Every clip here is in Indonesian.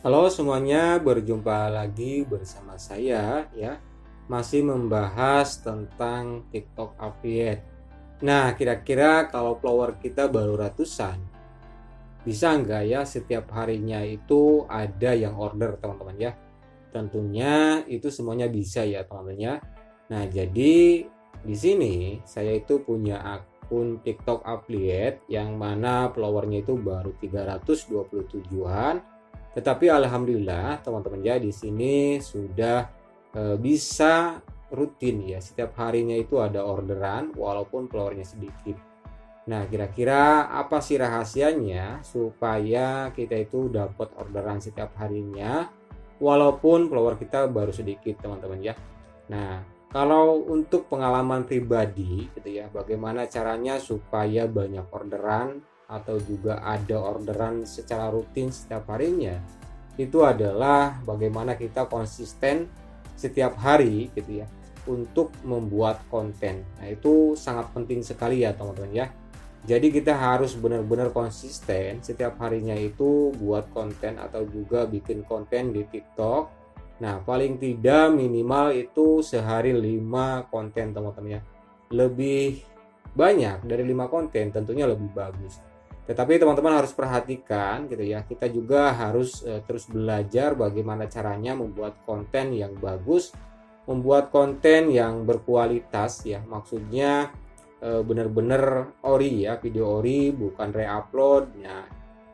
Halo semuanya, berjumpa lagi bersama saya ya. Masih membahas tentang TikTok Affiliate. Nah, kira-kira kalau follower kita baru ratusan, bisa nggak ya setiap harinya itu ada yang order teman-teman ya? Tentunya itu semuanya bisa ya teman-teman ya. Nah, jadi di sini saya itu punya akun TikTok Affiliate yang mana followernya itu baru 327-an. Tetapi alhamdulillah teman-teman ya di sini sudah bisa rutin ya, setiap harinya itu ada orderan walaupun followernya sedikit. Nah, kira-kira apa sih rahasianya supaya kita itu dapat orderan setiap harinya walaupun follower kita baru sedikit teman-teman ya. Nah, kalau untuk pengalaman pribadi gitu ya, bagaimana caranya supaya banyak orderan atau juga ada orderan secara rutin setiap harinya? Itu adalah bagaimana kita konsisten setiap hari gitu ya untuk membuat konten. Nah, itu sangat penting sekali ya teman-teman ya. Jadi kita harus benar-benar konsisten setiap harinya itu buat konten atau juga bikin konten di TikTok. Nah, paling tidak minimal itu sehari 5 konten teman-teman ya. Lebih banyak dari 5 konten tentunya lebih bagus. Tetapi teman-teman harus perhatikan gitu ya. Kita juga harus terus belajar bagaimana caranya membuat konten yang bagus, membuat konten yang berkualitas ya. Maksudnya benar-benar ori ya, video ori bukan re-upload. Nah,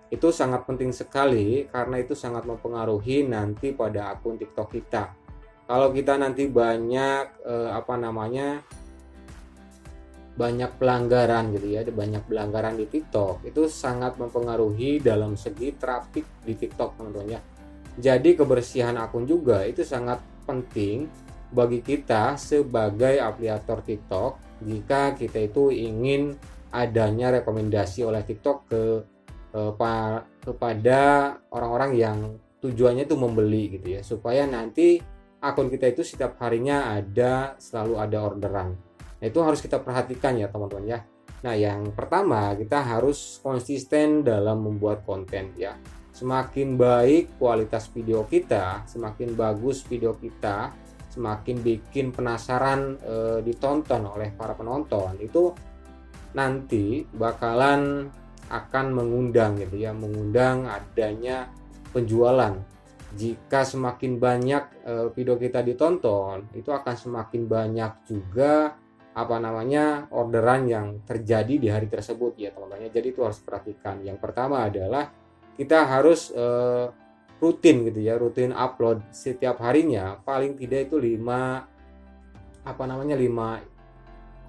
itu sangat penting sekali karena itu sangat mempengaruhi nanti pada akun TikTok kita. Kalau kita nanti banyak banyak pelanggaran gitu ya, banyak pelanggaran di TikTok, itu sangat mempengaruhi dalam segi traffic di TikTok teman-teman ya. Jadi kebersihan akun juga itu sangat penting bagi kita sebagai afiliator TikTok jika kita itu ingin adanya rekomendasi oleh TikTok kepada orang-orang yang tujuannya itu membeli gitu ya, supaya nanti akun kita itu setiap harinya selalu ada orderan. Nah, itu harus kita perhatikan ya teman-teman ya. Nah, yang pertama kita harus konsisten dalam membuat konten ya. Semakin baik kualitas video kita, semakin bagus video kita, semakin bikin penasaran ditonton oleh para penonton, itu nanti bakalan akan mengundang gitu ya, mengundang adanya penjualan. Jika semakin banyak video kita ditonton, itu akan semakin banyak juga orderan yang terjadi di hari tersebut ya teman-teman. Jadi itu harus perhatikan. Yang pertama adalah kita harus rutin gitu ya, rutin upload setiap harinya paling tidak itu 5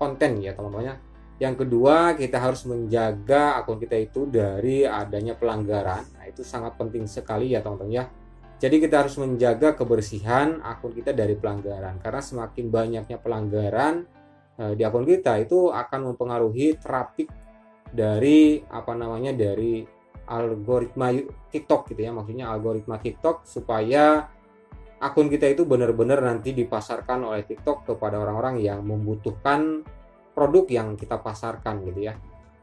konten ya teman-teman. Yang kedua, kita harus menjaga akun kita itu dari adanya pelanggaran. Nah, itu sangat penting sekali ya teman-teman ya. Jadi kita harus menjaga kebersihan akun kita dari pelanggaran, karena semakin banyaknya pelanggaran di akun kita itu akan mempengaruhi traffic dari dari algoritma TikTok gitu ya, maksudnya algoritma TikTok, supaya akun kita itu benar-benar nanti dipasarkan oleh TikTok kepada orang-orang yang membutuhkan produk yang kita pasarkan gitu ya.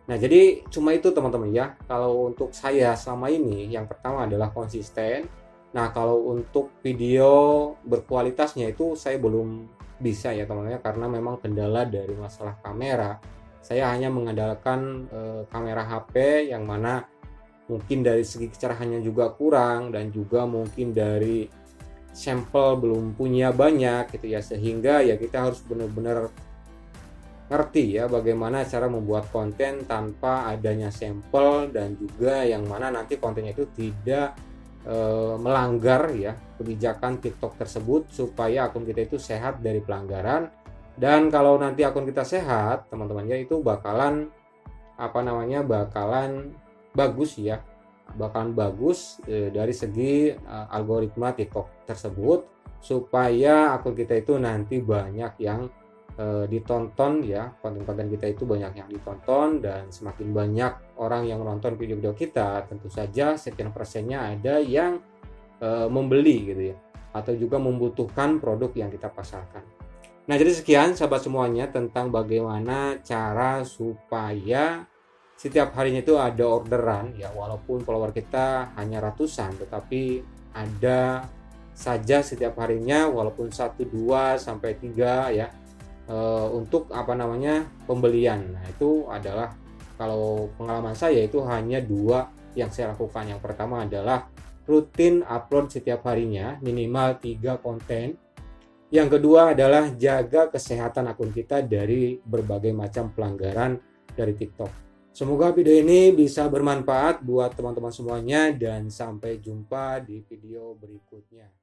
Nah, jadi cuma itu teman-teman ya. Kalau untuk saya selama ini, yang pertama adalah konsisten. Nah, kalau untuk video berkualitasnya itu saya belum bisa ya teman-teman ya, karena memang kendala dari masalah kamera. Saya hanya mengandalkan kamera HP yang mana mungkin dari segi kecerahannya juga kurang, dan juga mungkin dari sampel belum punya banyak gitu ya, sehingga ya kita harus benar-benar ngerti ya bagaimana cara membuat konten tanpa adanya sampel, dan juga yang mana nanti kontennya itu tidak melanggar ya kebijakan TikTok tersebut, supaya akun kita itu sehat dari pelanggaran. Dan kalau nanti akun kita sehat teman-teman ya, itu bakalan bakalan bagus ya, bakalan bagus dari segi algoritma TikTok tersebut, supaya akun kita itu nanti banyak yang ditonton ya, konten-konten kita itu banyak yang ditonton, dan semakin banyak orang yang menonton video-video kita, tentu saja sekian persennya ada yang membeli gitu ya, atau juga membutuhkan produk yang kita pasarkan. Nah, jadi sekian sahabat semuanya tentang bagaimana cara supaya setiap harinya itu ada orderan ya, walaupun follower kita hanya ratusan, tetapi ada saja setiap harinya walaupun 1, 2 sampai 3 ya, untuk pembelian. Nah, itu adalah kalau pengalaman saya itu hanya 2 yang saya lakukan. Yang pertama adalah rutin upload setiap harinya minimal 3 konten. Yang kedua adalah jaga kesehatan akun kita dari berbagai macam pelanggaran dari TikTok. Semoga video ini bisa bermanfaat buat teman-teman semuanya dan sampai jumpa di video berikutnya.